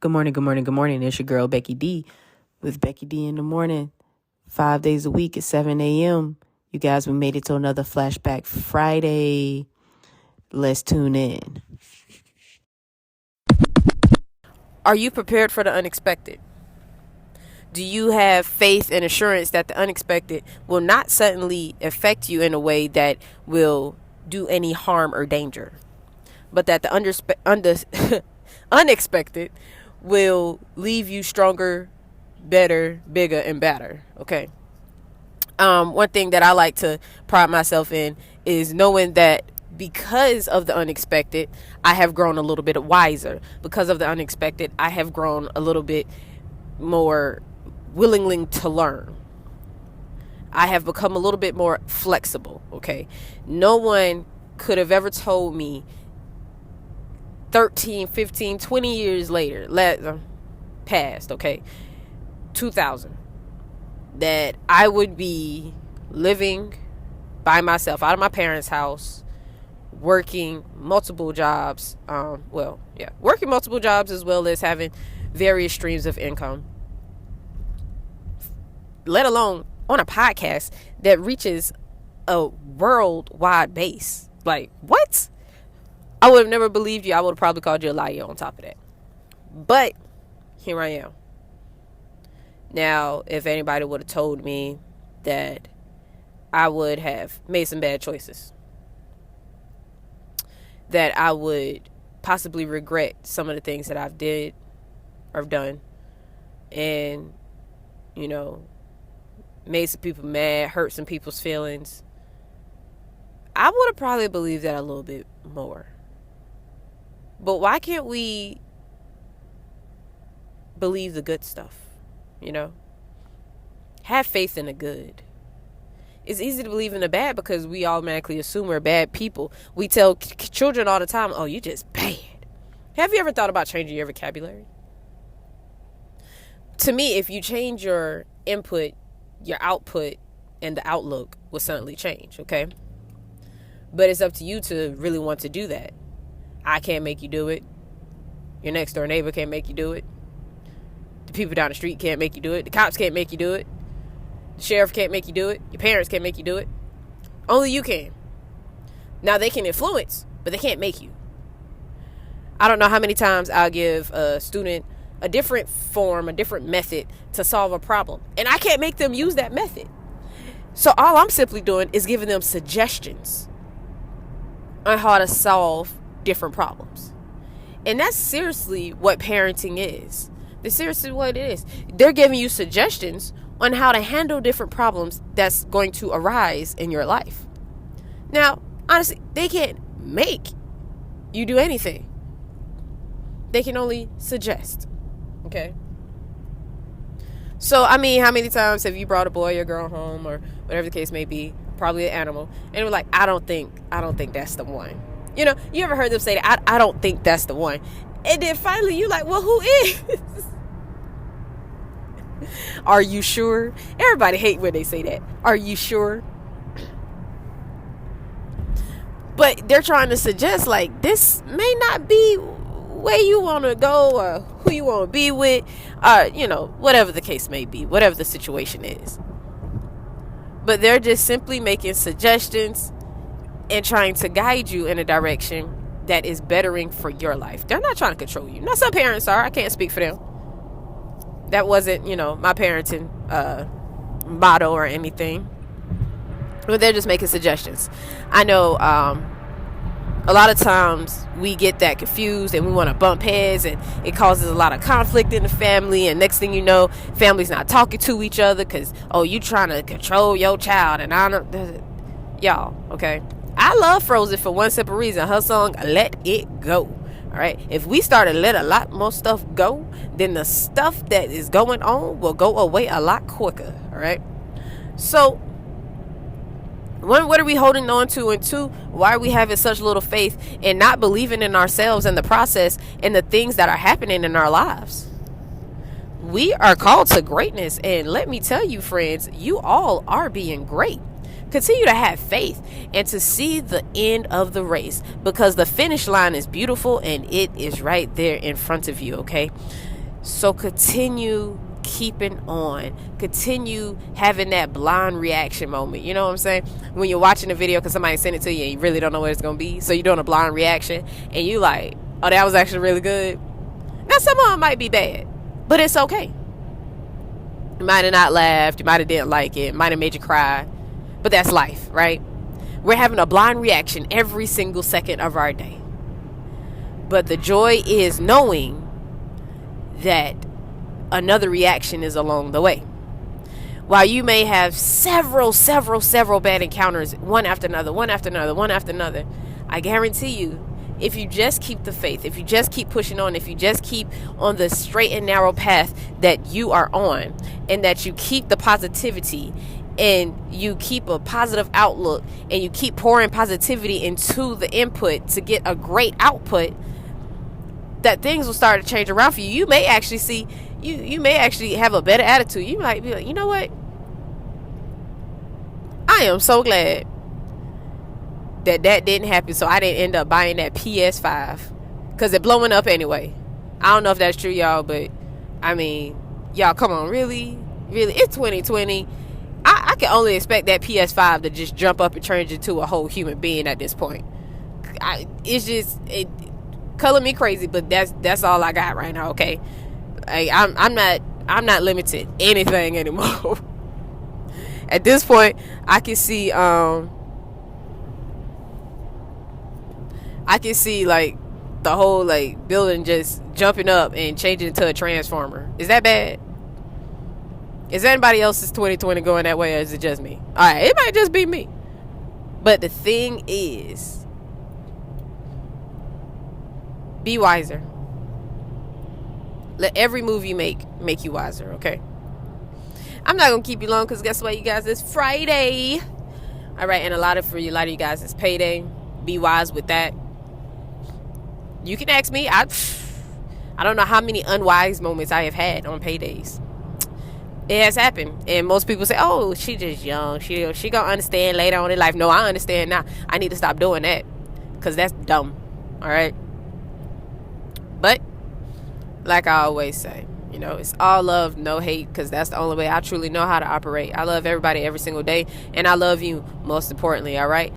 Good morning, good morning, good morning. It's your girl, Becky D, with Becky D in the morning, 5 days a week at 7 a.m. You guys, we made it to another Flashback Friday. Let's tune in. Are you prepared for the unexpected? Do you have faith and assurance that the unexpected will not suddenly affect you in a way that will do any harm or danger, but that the unexpected will leave you stronger, better, bigger, and better? Okay. One thing that I like to pride myself in is knowing that because of the unexpected, I have grown a little bit wiser. Because of the unexpected, I have grown a little bit more willingly to learn. I have become a little bit more flexible. Okay. No one could have ever told me 13, 15, 20 years later, past, okay, 2000, that I would be living by myself out of my parents' house, working multiple jobs, working multiple jobs as well as having various streams of income, let alone on a podcast that reaches a worldwide base. Like, what? I would have never believed you. I would have probably called you a liar on top of that. But here I am. Now, if anybody would have told me that I would have made some bad choices, that I would possibly regret some of the things that I've did or done, and, made some people mad, hurt some people's feelings, I would have probably believed that a little bit more. But why can't we believe the good stuff? Have faith in the good. It's easy to believe in the bad because we automatically assume we're bad people. We tell children all the time, oh, you're just bad. Have you ever thought about changing your vocabulary? To me, if you change your input, your output, and the outlook will suddenly change, okay? But it's up to you to really want to do that. I can't make you do it. Your next door neighbor can't make you do it. The people down the street can't make you do it. The cops can't make you do it. The sheriff can't make you do it. Your parents can't make you do it. Only you can. Now, they can influence, but they can't make you. I don't know how many times I'll give a student a different form, a different method to solve a problem, and I can't make them use that method. So all I'm simply doing is giving them suggestions on how to solve different problems. And that's seriously what parenting is. That's seriously what it is. They're giving you suggestions on how to handle different problems that's going to arise in your life. Now, honestly, they can't make you do anything. They can only suggest. Okay? So, how many times have you brought a boy or girl home, or whatever the case may be, probably an animal, and we're like, I don't think that's the one. You ever heard them say that? I don't think that's the one. And then finally you're like, well, who is? Are you sure? Everybody hate when they say that. Are you sure? But they're trying to suggest, like, this may not be where you want to go or who you want to be with, whatever the case may be, whatever the situation is. But they're just simply making suggestions and trying to guide you in a direction that is bettering for your life. They're not trying to control you. Now, some parents are. I can't speak for them. That wasn't, my parenting motto or anything. But they're just making suggestions. I know a lot of times we get that confused and we want to bump heads, and it causes a lot of conflict in the family, and next thing you know, family's not talking to each other because, you trying to control your child. And I don't, y'all, okay? I love Frozen for one simple reason. Her song, Let It Go. All right. If we start to let a lot more stuff go, then the stuff that is going on will go away a lot quicker. All right. So, one, what are we holding on to? And two, why are we having such little faith and not believing in ourselves and the process and the things that are happening in our lives? We are called to greatness. And let me tell you, friends, you all are being great. Continue to have faith and to see the end of the race, because the finish line is beautiful and it is right there in front of you. Okay. So continue keeping on. Continue having that blind reaction moment. You know what I'm saying? When you're watching a video because somebody sent it to you and you really don't know what it's going to be. So you're doing a blind reaction and you like, oh, that was actually really good. Now, some of them might be bad, but it's okay. You might have not laughed. You might have didn't like it. Might have made you cry. But that's life, right? We're having a blind reaction every single second of our day. But the joy is knowing that another reaction is along the way. While you may have several bad encounters, one after another, I guarantee you, if you just keep the faith, if you just keep pushing on, if you just keep on the straight and narrow path that you are on, and that you keep the positivity and you keep a positive outlook and you keep pouring positivity into the input to get a great output, that things will start to change around for you. You may actually see, you may actually have a better attitude. You might be like, you know what? I am so glad that didn't happen, so I didn't end up buying that PS5 because it's blowing up anyway. I don't know if that's true, y'all, but I mean, y'all, come on, really? It's 2020. I can only expect that PS5 to just jump up and turn into a whole human being at this point. It color me crazy, but that's all I got right now. Okay, I'm not limited anything anymore. At this point, I can see like the whole like building just jumping up and changing into a transformer. Is that bad? Is anybody else's 2020 going that way, or is it just me? All right, it might just be me. But the thing is, be wiser. Let every move you make you wiser, okay? I'm not gonna keep you long because guess what, you guys? It's Friday. All right, and a lot of you guys, it's payday. Be wise with that. You can ask me. I don't know how many unwise moments I have had on paydays. It has happened, and most people say, "Oh, she just young. She gonna understand later on in life." No, I understand now. I need to stop doing that because that's dumb. All right. But like I always say, you know, it's all love, no hate, because that's the only way I truly know how to operate. I love everybody every single day, and I love you most importantly. All right.